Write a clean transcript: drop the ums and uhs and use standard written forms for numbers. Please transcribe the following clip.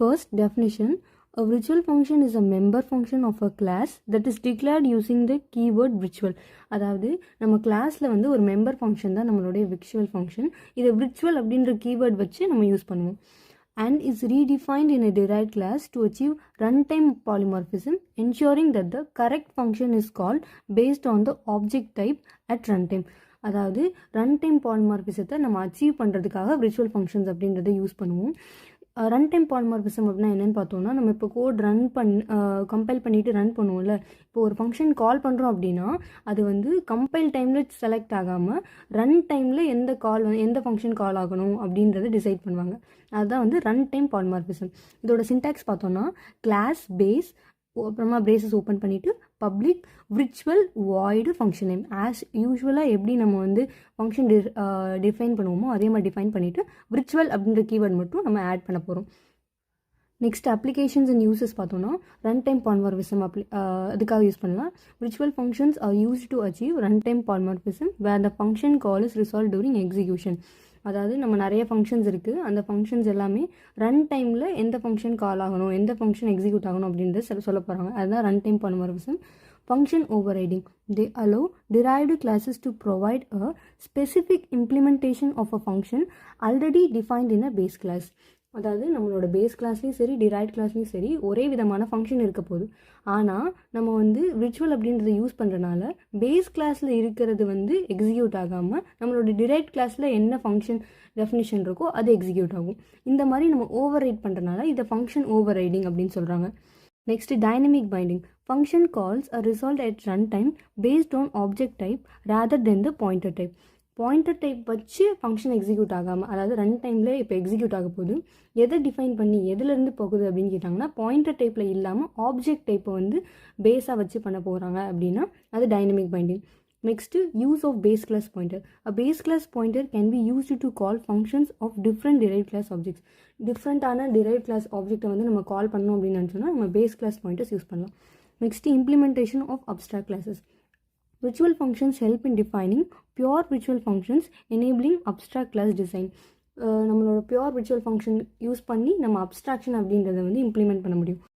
First definition, a virtual function is a member function of a class that is declared using the keyword virtual. அதாவது நம்ம கிளாஸில் வந்து ஒரு member function தான் நம்மளுடைய விர்ச்சுவல் ஃபங்க்ஷன். இதை விர்ச்சுவல் அப்படின்ற கீவேர்ட் வச்சு நம்ம யூஸ் பண்ணுவோம். And is redefined in a derived class to achieve runtime polymorphism, ensuring that the correct function is called based on the object type at runtime. அதாவது runtime பாலிமார்பிசத்தை நம்ம achieve பண்ணுறதுக்காக virtual functions அப்படின்றத use பண்ணுவோம். Runtime polymorphism அப்படின்னா என்னென்னு பார்த்தோம்னா, நம்ம இப்போ கோட் கம்பைல் பண்ணிவிட்டு ரன் பண்ணுவோம்ல. இப்போ ஒரு ஃபங்க்ஷன் கால் பண்ணுறோம் அப்படின்னா அது வந்து கம்பைல் டைமில் செலக்ட் ஆகாமல் ரன் டைமில் எந்த ஃபங்க்ஷன் கால் ஆகணும் அப்படின்றத டிசைட் பண்ணுவாங்க. அதுதான் வந்து ரன் டைம் பாலிமார்பிசம். இதோட சின்டாக்ஸ் பார்த்தோன்னா கிளாஸ் பேஸ், அப்புறமா பிரேசஸ் ஓப்பன் பண்ணிவிட்டு public virtual void function name. As யூஸ்வலாக எப்படி நம்ம வந்து ஃபங்க்ஷன் டிஃபைன் பண்ணுவோமோ அதே மாதிரி டிஃபைன் பண்ணிவிட்டு விர்ச்சுவல் அப்படின்ற கீவேர்ட் மட்டும் நம்ம ஆட் பண்ண போகிறோம். நெக்ஸ்ட் அப்ளிகேஷன்ஸ் அண்ட் யூசஸ் பார்த்தோன்னா ரன் டைம் பாலிமார்பிசம் அதுக்காக யூஸ் பண்ணலாம். Virtual functions are use to achieve run time polymorphism where the function call is resolve during execution. அதாவது நம்ம நிறைய ஃபங்க்ஷன்ஸ் இருக்குது, அந்த ஃபங்க்ஷன்ஸ் எல்லாமே ரன் டைமில் எந்த ஃபங்க்ஷன் கால் ஆகணும், எந்த ஃபங்க்ஷன் எக்ஸிக்யூட் ஆகணும் அப்படின்றத சொல்ல போகிறாங்க. அதுதான் run time polymorphism. Function overriding. They allow derived classes to provide a specific implementation of a function already defined in a base class. அதாவது நம்மளோட பேஸ் கிளாஸ்லேயும் சரி டிரைவ்ட் கிளாஸ்லேயும் சரி ஒரே விதமான ஃபங்க்ஷன் இருக்க போகுது. ஆனால் நம்ம வந்து விர்ச்சுவல் அப்படின்றத யூஸ் பண்ணுறனால பேஸ் கிளாஸில் இருக்கிறது வந்து எக்ஸிக்யூட் ஆகாமல் நம்மளோட டிரைவ்ட் கிளாஸில் என்ன ஃபங்க்ஷன் டெஃபினிஷன் இருக்கோ அது எக்ஸிக்யூட் ஆகும். இந்த மாதிரி நம்ம ஓவர் ரைட் பண்ணுறனால இதை ஃபங்க்ஷன் ஓவர் ரைடிங் அப்படின்னு சொல்கிறாங்க. Next, dynamic binding. Function calls are resolved at runtime based on object type rather than the pointer type. Pointer type வச்சு ஃபங்க்ஷன் எக்ஸிக்யூட் ஆகாமல், அதாவது ரன் டைமில் இப்போ எக்ஸிக்யூட் ஆக போகுது, எதை டிஃபைன் பண்ணி எதுலேருந்து போகுது அப்படின்னு கேட்டாங்கன்னா பாயிண்டர் டைப்பில் இல்லாமல் ஆப்ஜெக்ட் டைப்பை வந்து பேஸாக வச்சு பண்ண போகிறாங்க அப்படின்னா அது dynamic binding. Next, use of base class pointer. A base class pointer can be used to call functions of different derived class objects. டிஃப்ரெண்ட்டான derived class objectை வந்து நம்ம கால் பண்ணோம் அப்படின்னு நினச்சோன்னா நம்ம base class pointers யூஸ் பண்ணலாம். Next, implementation of abstract classes. Virtual functions help in defining pure virtual functions, enabling abstract class design. நம்மளோட pure virtual function use பண்ணி நம்ம abstraction அப்படின்றத வந்து இம்ப்ளிமெண்ட் பண்ண முடியும்.